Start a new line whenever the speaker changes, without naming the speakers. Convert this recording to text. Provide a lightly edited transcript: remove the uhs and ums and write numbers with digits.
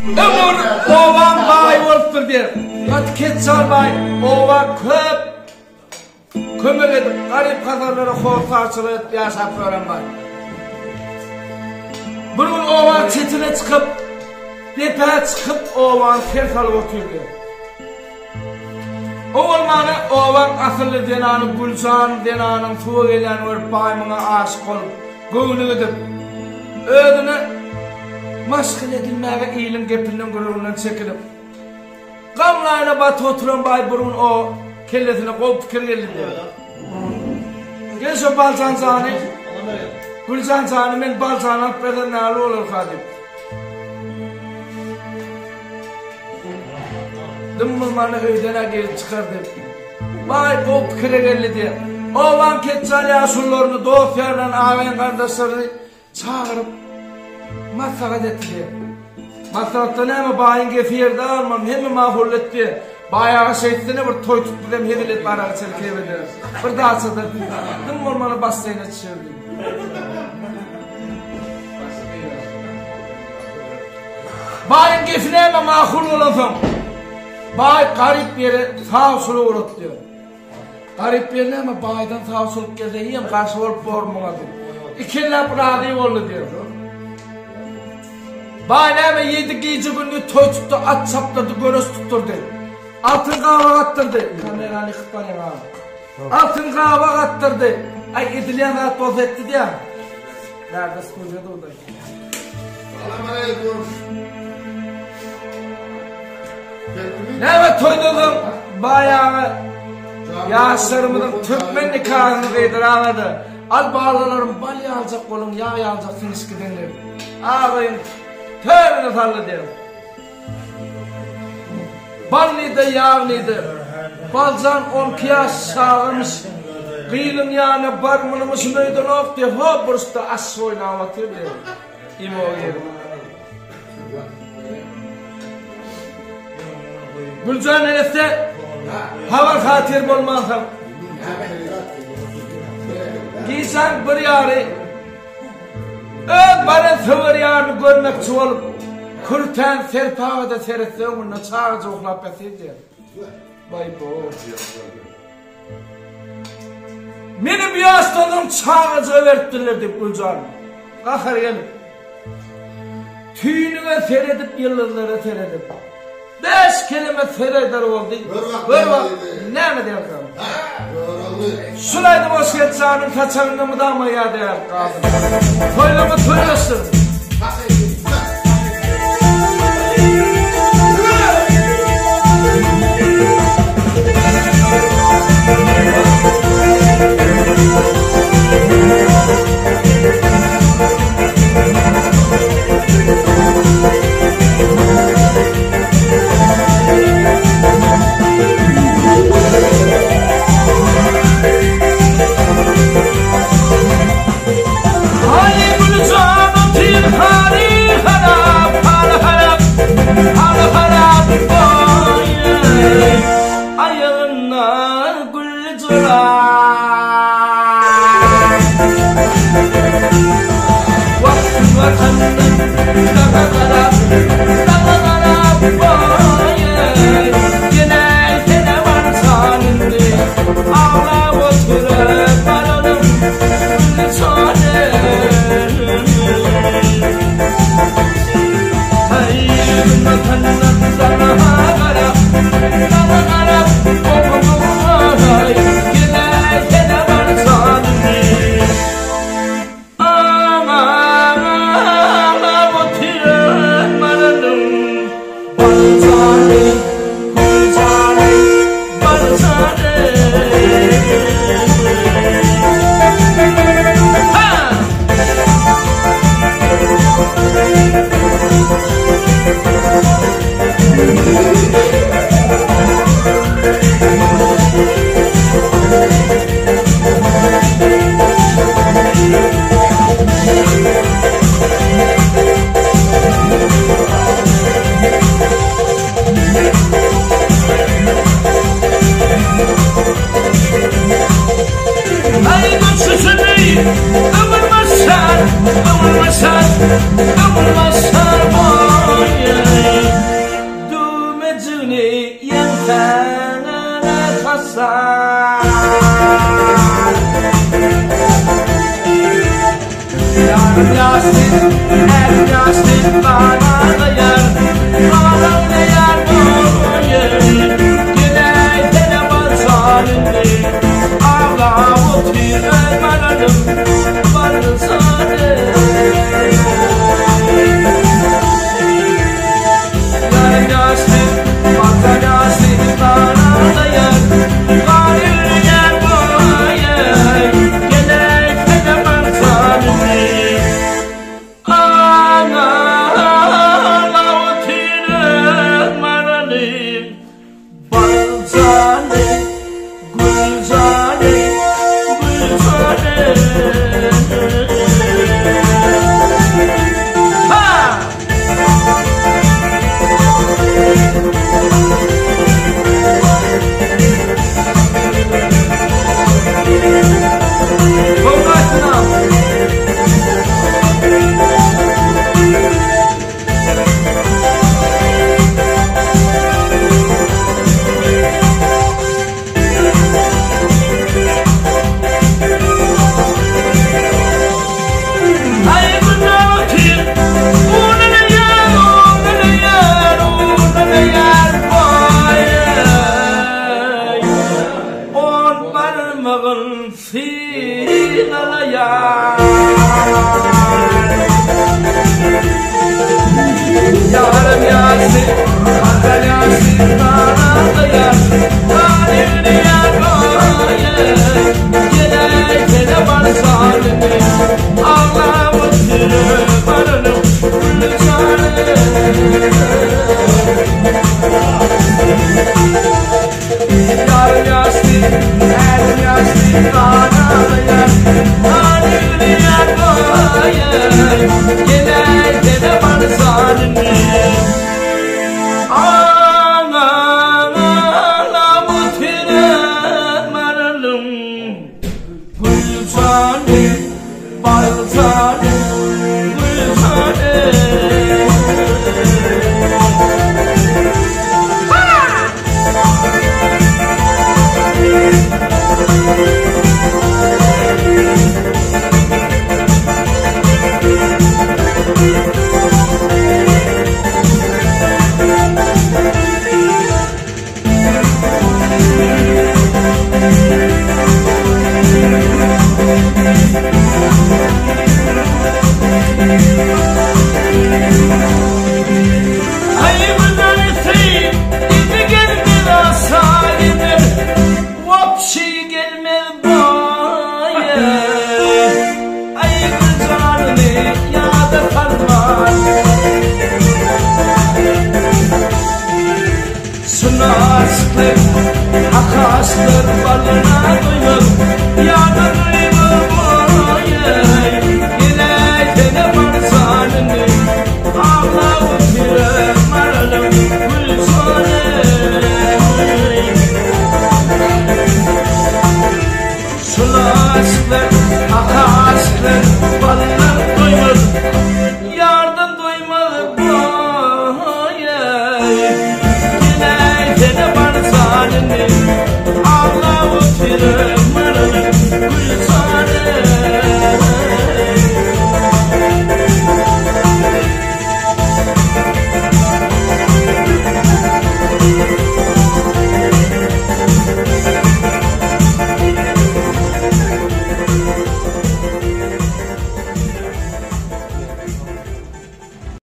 Ömür ovan bay olupdur der. At keçal bay ova köp kömek edip garip kazarlara korkarçılığı edip yaşap öğrenmay. Bunun ovan çetine çıkıp depeye çıkıp ovan ters alıp oturdu. Oğulmanı ovan asıllı denanın Gülcan denanın suğa gelen bir baymına aşık olup göğünü edip ödünü maşgul edilmeye iyilin gepinin gururundan çekilip gamlayla batı oturan bayburun o kellesine kol fikir geldi diyor. Gel şu balcan canı Gülcan canı men balcanı beden nâlı olur kadim. Dımmılmanı öydene gelip çıkardı. Bay kol fikire geldi diyor. Oğlan keçal yaşullarını doğufyarlan ağabeyin kardeşlerini çağırıp maslahat etti. Maslahattan hem bayın gefiyerde almam hem mahul etti. Bayağı şeytine bir toy tuttu dem hedilet barağı çelkeye verir. Bir daha çadır. Dım olmanı bastayına çişirdi. Bayın gefine hem mahul olasam. Bay garip bir yere sağ solu uğrat diyor. Garip bir yerine ama baydan sağ solup gezeyim karşı olup formuna diyor. İkilla bırağı oldu diyor. Baynama 7 gece günlük toy tuttu, at çaptırdı, göres tutturdu. Altın kahva attırdı. Kameranı kıtman ya. Altın kahva attırdı. Ay edilen rahat boz etti diye. Nerede sıkılıyordu o da.
Selamünaleyküm.
Ne toydum bayağı yaşlarımızın Türkmen nikahını kıydıranladı. Al bağlılarım bal yağacak olun, yağ yağacaksın iskidenler. Ağabeyim tövbeni sallı derim. Ballıydı yağlıydı. Balcan 12 yaş sağlamış. Kıylın yağına barmınımız meydan ok diye hop buruşta as oynamatıyor diye. İmo yerim. Gülcan neresi? Hava katir olmazsam. Giysen bir yarı. Bana sıvır yarını görmek olup Kürten serpavada seretse onunla çağırıcı oklap beseydi. Vay bo. Benim bir aslanım çağırıcı överttilerdi Gülcan. Kahır gelip. Tüyünüme seyredip yıldızlara seyredip. 5 kelime seyreder oldu. Böyle bak. Ne mi diyor kalım? Şulaydı boş geçanın kaçanını mı da mı ya diyor kalım. Toylama toylasın.